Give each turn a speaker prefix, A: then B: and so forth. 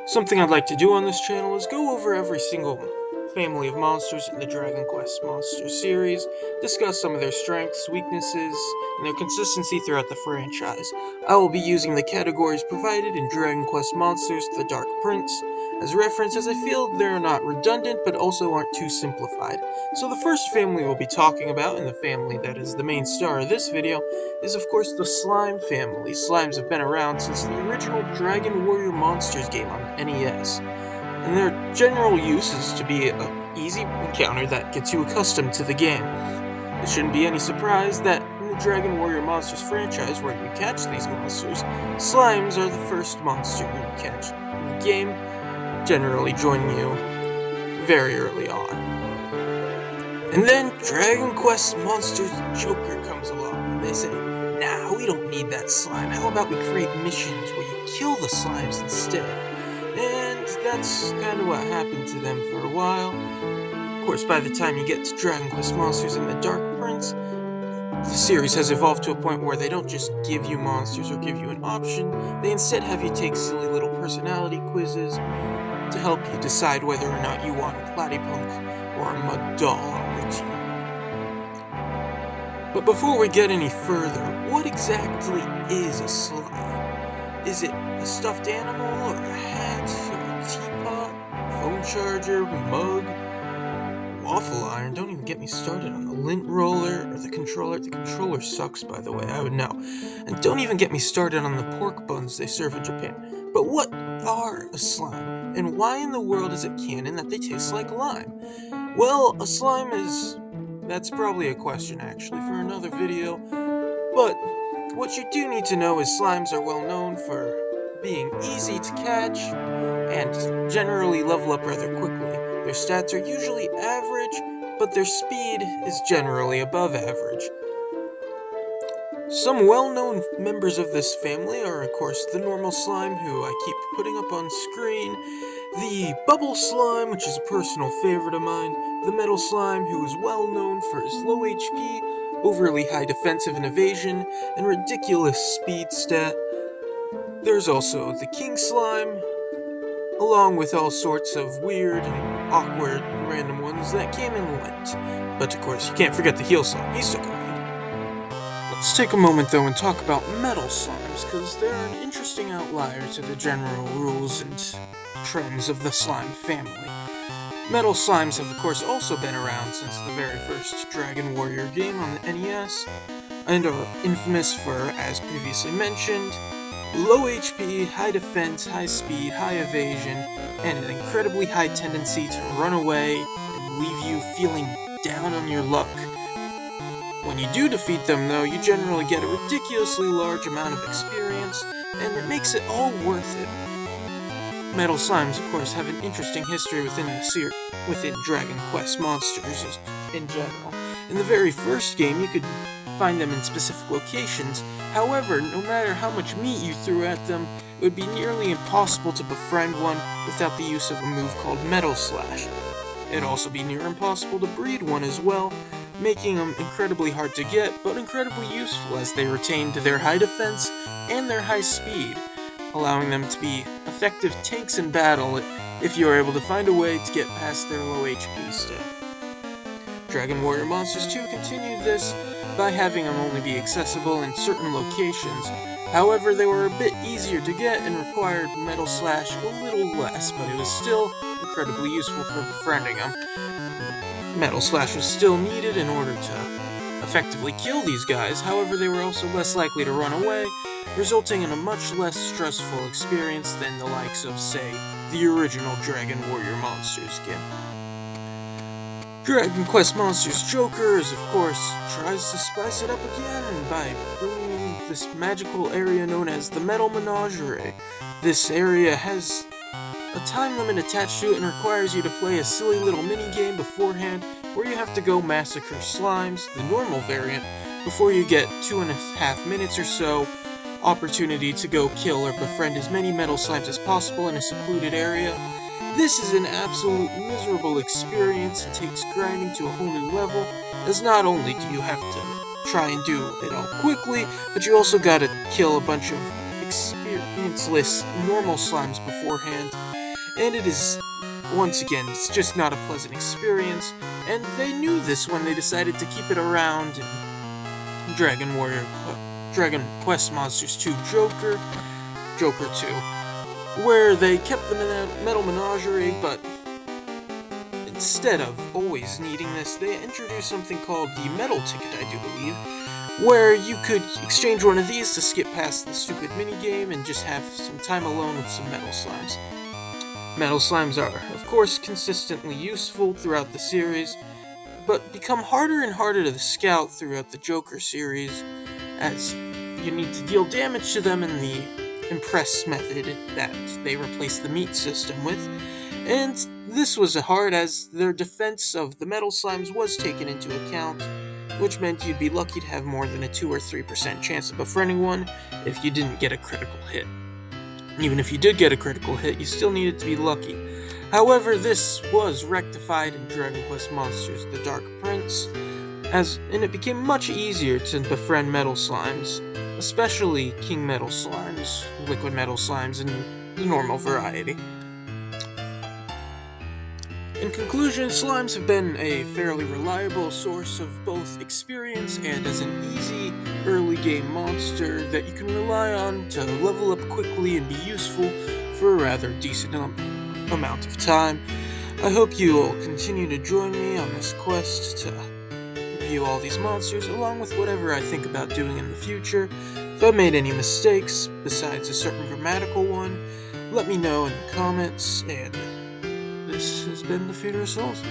A: Something I'd like to do on this channel is go over every single family of monsters in the Dragon Quest Monsters series, discuss some of their strengths, weaknesses, and their consistency throughout the franchise. I will be using the categories provided in Dragon Quest Monsters The Dark Prince as reference, as I feel they're not redundant but also aren't too simplified. So the first family we'll be talking about, and the family that is the main star of this video, is of course the Slime family. Slimes have been around since the original Dragon Warrior Monsters game on NES, and their general use is to be an easy encounter that gets you accustomed to the game. It shouldn't be any surprise that in the Dragon Warrior Monsters franchise, where you catch these monsters, slimes are the first monster you catch in the game, generally joining you very early on. And then Dragon Quest Monsters Joker comes along, and they say, nah, we don't need that slime. How about we create missions where you kill the slimes instead? And that's kind of what happened to them for a while. Of course, by the time you get to Dragon Quest Monsters and the Dark Prince, the series has evolved to a point where they don't just give you monsters or give you an option, they instead have you take silly little personality quizzes to help you decide whether or not you want a Platypunk or a Mud Doll on your team. But before we get any further, what exactly is a slime? Is it a stuffed animal, or a hat, or a teapot, phone charger, mug, waffle iron? Don't even get me started on the lint roller or the controller. The controller sucks, by the way, I would know. And don't even get me started on the pork buns they serve in Japan. But what are a slime? And why in the world is it canon that they taste like lime? Well, a slime is... that's probably a question, actually, for another video. But what you do need to know is slimes are well known for being easy to catch and generally level up rather quickly. Their stats are usually average, but their speed is generally above average. Some well-known members of this family are, of course, the normal slime, who I keep putting up on screen, the bubble slime, which is a personal favorite of mine, the metal slime, who is well known for his low HP, overly high defensive and evasion, and ridiculous speed stat. There's also the king slime, along with all sorts of weird and awkward random ones that came and went. But of course, you can't forget the heel slime, he's stuck around. Let's take a moment though and talk about metal slimes, because they're an interesting outlier to the general rules and trends of the slime family. Metal slimes have of course also been around since the very first Dragon Warrior game on the NES, and are infamous for, as previously mentioned, low HP, high defense, high speed, high evasion, and an incredibly high tendency to run away and leave you feeling down on your luck. When you do defeat them, though, you generally get a ridiculously large amount of experience, and it makes it all worth it. Metal slimes, of course, have an interesting history within Dragon Quest Monsters in general. In the very first game, you could find them in specific locations. However, no matter how much meat you threw at them, it would be nearly impossible to befriend one without the use of a move called Metal Slash. It'd also be near impossible to breed one as well, making them incredibly hard to get, but incredibly useful as they retained their high defense and their high speed, allowing them to be effective tanks in battle if you are able to find a way to get past their low HP stat. Dragon Warrior Monsters 2 continued this by having them only be accessible in certain locations. However, they were a bit easier to get and required Metal Slash a little less, but it was still incredibly useful for befriending them. Metal Slash was still needed in order to effectively kill these guys, however they were also less likely to run away, resulting in a much less stressful experience than the likes of, say, the original Dragon Warrior Monsters game. Dragon Quest Monsters Joker, of course, tries to spice it up again by bringing in this magical area known as the Metal Menagerie. This area has a time limit attached to it and requires you to play a silly little mini-game beforehand where you have to go massacre slimes, the normal variant, before you get 2.5 minutes or so opportunity to go kill or befriend as many metal slimes as possible in a secluded area. This is an absolute miserable experience. It takes grinding to a whole new level, as not only do you have to try and do it all quickly, but you also gotta kill a bunch of experienceless normal slimes beforehand, and it is, once again, it's just not a pleasant experience, and they knew this when they decided to keep it around in Dragon Quest Monsters 2 Joker 2, where they kept the Metal Menagerie, but instead of always needing this, they introduced something called the Metal Ticket, I do believe, where you could exchange one of these to skip past the stupid minigame and just have some time alone with some Metal Slimes. Metal Slimes are, of course, consistently useful throughout the series, but become harder and harder to scout throughout the Joker series, as you need to deal damage to them in the Impress method that they replaced the meat system with, and this was hard as their defense of the Metal Slimes was taken into account, which meant you'd be lucky to have more than a 2 or 3% chance of befriending one if you didn't get a critical hit. Even if you did get a critical hit, you still needed to be lucky. However, this was rectified in Dragon Quest Monsters: The Dark Prince, and it became much easier to befriend Metal Slimes, especially King Metal Slimes, Liquid Metal Slimes, and the normal variety. In conclusion, slimes have been a fairly reliable source of both experience and as an easy early game monster that you can rely on to level up quickly and be useful for a rather decent amount of time. I hope you will continue to join me on this quest to review all these monsters, along with whatever I think about doing in the future. If I made any mistakes, besides a certain grammatical one, let me know in the comments, and this has been the Feeder of Souls.